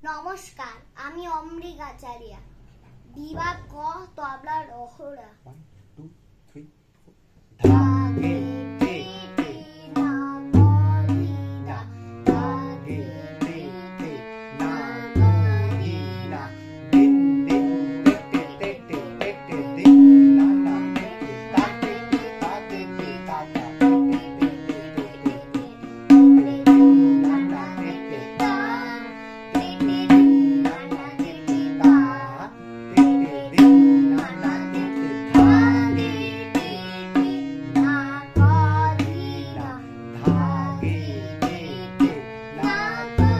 নমস্কার, আমি অমৃত আচার্য। বিভাগ ক, তবলা রহড়া। 1 2 3 4 ধা গে গে গে না গ রি না না ধা গে গে গে না গো রি না দিন দিন তে তে তে তে তে দিন না না তে তে তা তে তে তা তে তে তা তা তে তে তে তে তে দিন না না তে তে তা তে তে দিন না না তে তে তা তে তে দিন না না তে তে ধা গে গে গে না গ রি না ধা গে গে গে না গো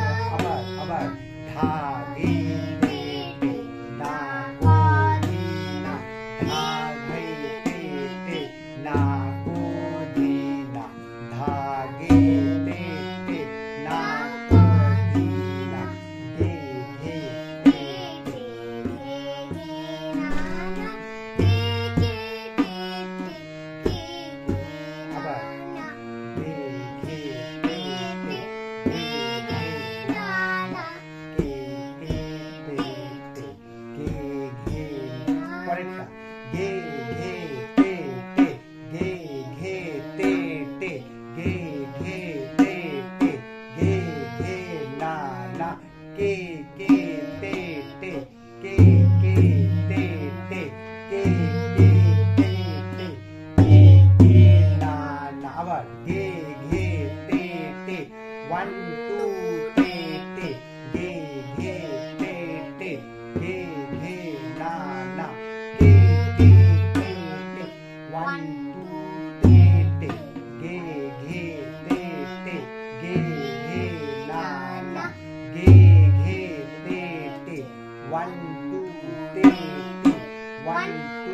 আবার ধা গে গে গে না গো রি না ধা গে গে গে না গো রি না ধা গে গে গে না গো রি না গে গে গে গে আবার গে গে গে গে গে গে না না গে গে গে গে গে গে পরেরটা গে গে তে তে গে গে তে তে গে গে তে তে গে গে না না গে গে তে তে গে গে তে তে গে গে তে তে গে গে না না আবার গে গে তে তে 1 2 তে তে গে গে তে তে গে গে না না গে গে তে তে 1 2 তে তে গে গে তে তে গে গে না না गे गे ते ते 1 2 ते ते 1